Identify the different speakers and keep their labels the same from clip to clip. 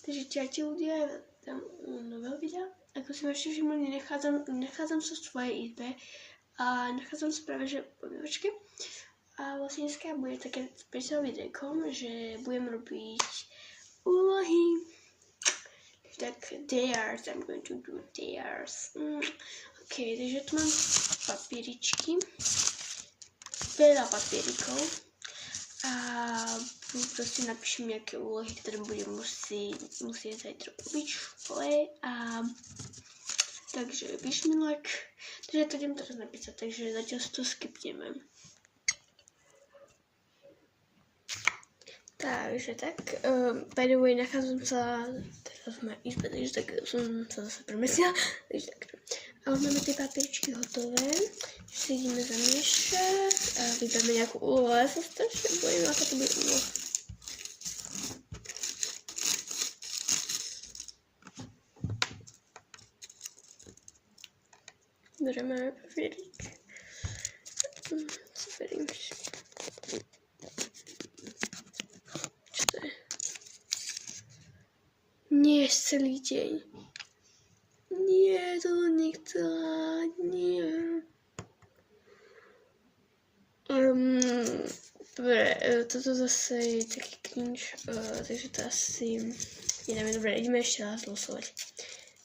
Speaker 1: Takže čaute ľudia, tam nového videa. Ako si ešte všimli, nechádzam sa v svojej izbe a nachádzam sa práve že po obývačke. A vlastne dneska bude také špeciálne videjko, že budem robiť úlohy. Tak dares, I'm going to do dares. Ok, takže tu mám papieričky, veľa papierikov a proste napíšem nejaké úlohy, ktoré budem musieť zajtra robiť v škole a takže vyšmilak. Takže to idem teraz napísať, takže zatiaľ si to skipneme. Takže tak, by the way, nachádzam sa teraz v mojej izbe, takže tak som sa zase premestila, takže tak. A už máme tie papieričky hotové, že si ideme zamiešať a vydáme nejakú úlohu, ja sa strašne bojím, aká to bude úloha. Dobre, máme papierik. Zoberiem si. Čo to je? Nie, celý deň. Nie, to nechcela, nie. Dobre, toto zase je taký cringe, takže to asi nedáme. Dobre, ideme ešte raz losovať.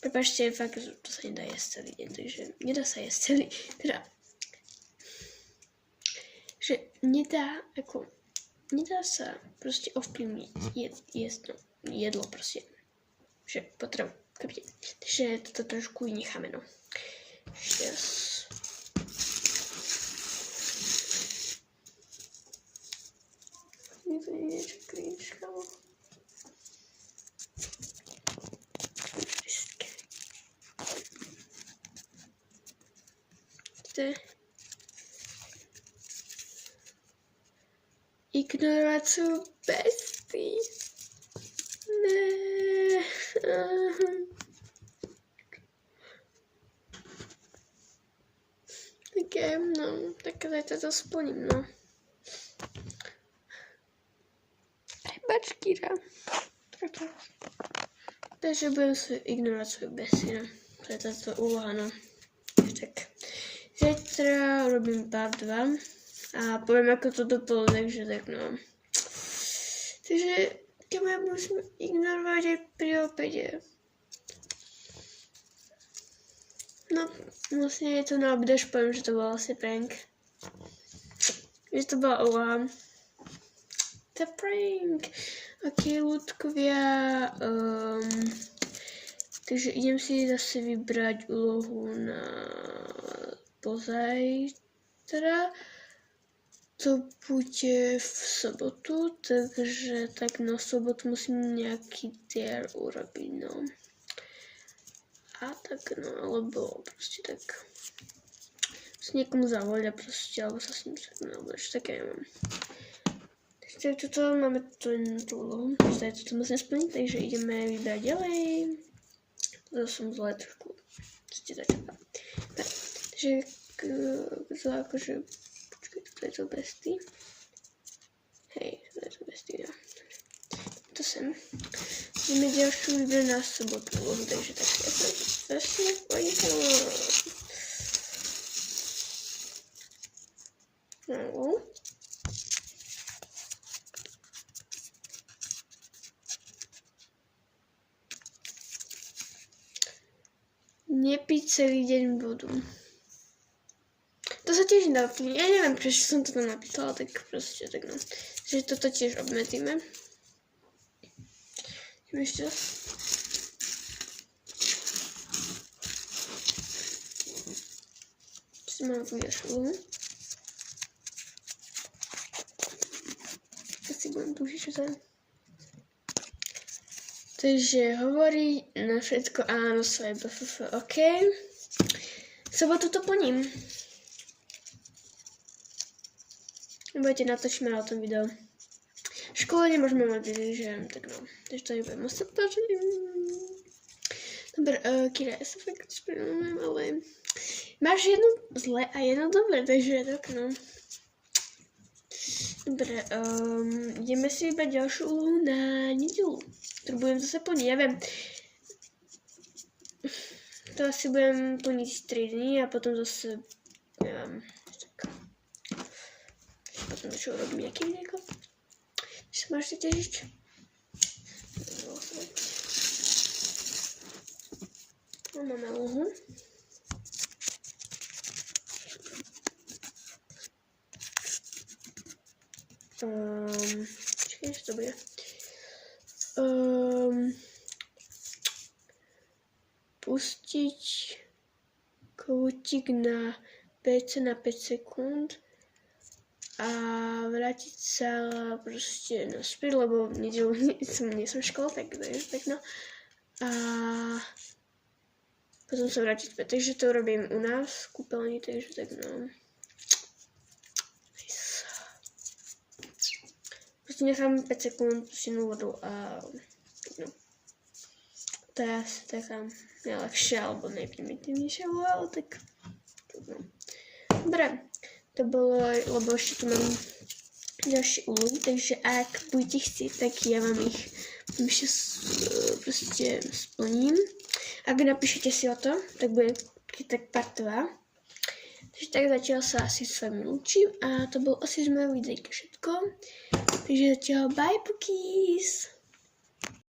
Speaker 1: Prepáčte, fakt, to sa nedá jesť celý deň, takže nedá sa jesť celý, teda, že nedá sa proste ovplyvniť jedlo proste, že potravu. Takže toto trošku necháme, no. Ešte raz. Je to niečo cringe, kámo. Ignorovať svoju bestii. Ne. Ok, no, tak zajtra to splním, no. Prepač, Kira. Takže budem ignorovať svoju bestiu, no. To je táto úloha, no. Tak. Zajtra urobím part 2 a poviem, ako to dopadlo, takže tak, no. Takže keď ma musím ignorovať aj pri obede. No, vlastne je to na obed, až poviem, že to bol vlastne prank. Že to bola úloha. To prank. Ok, ľudkovia. Takže idem si zase vybrať úlohu na pozajtra. To bude v sobotu, takže tak na sobotu musím nejaký dare urobiť, no. A tak, no, alebo proste tak s niekomu zavolať proste, alebo sa s ním stretnúť, alebo ešte také nemám. Takže toto máme tú úlohu, takže toto musím splniť, takže ideme vybrať ďalej. To som zle trošku, ste začala. Takže akože to je to bestie. Hej, to je to bestie, no. To sem. Ideme ďalšiu vybrať na sobotu, takže tak ja sa strašne pojďam. No. Nepiť celý deň vodu. To sa tiež nedá ovplyvniť. Ja neviem, prečo som to tam napísala, tak proste tak no. Takže toto tiež obmedzíme. Ideme ešte raz. Čo mám vyjaš úlohu. Ja si budem tužiť, čo sa... Takže hovorí na všetko áno svoje BFF, ok. Sobotu to plním. Nebojte, natočíme na tom video. V škole nemôžeme mať, že tak no. Takže to nebudem musieť páčiť. Dobre, Kira, ja sa fakt spravujem, ale máš jedno zle a jedno dobre, takže tak no. Dobre, ideme si vybrať ďalšiu úlohu na nedeľu, ktorú budem zase plniť, ja viem. To asi budem plniť 3 dní a potom zase, neviem, tak. Potom čo urobím nejaký videjko. Či sa máš si težiť? No, máme úlohu. Čakaj, čo to bude? Pustiť kľúčik na PC na 5 sekúnd a vrátiť sa proste naspäť, lebo v nedeľu nie som v škole, tak no. A potom sa vrátiť späť, takže to robím u nás v kúpeľni, takže tak no. Proste nechám 5 sekúnd pustenú vodu a no. To je asi taká najlepšia alebo najprimitívnejšia úloha, ale tak no. Dobre, to bolo, lebo ešte tu mám ďalšie úlohy, takže ak budete chcieť, tak ja vám ich ešte proste splním. Ak napíšete si o to, tak bude tak part 2. Takže tak zatiaľ sa asi s vami lúčim a to bolo asi z mojho videjka všetko. Takže zatiaľ bye, pookies!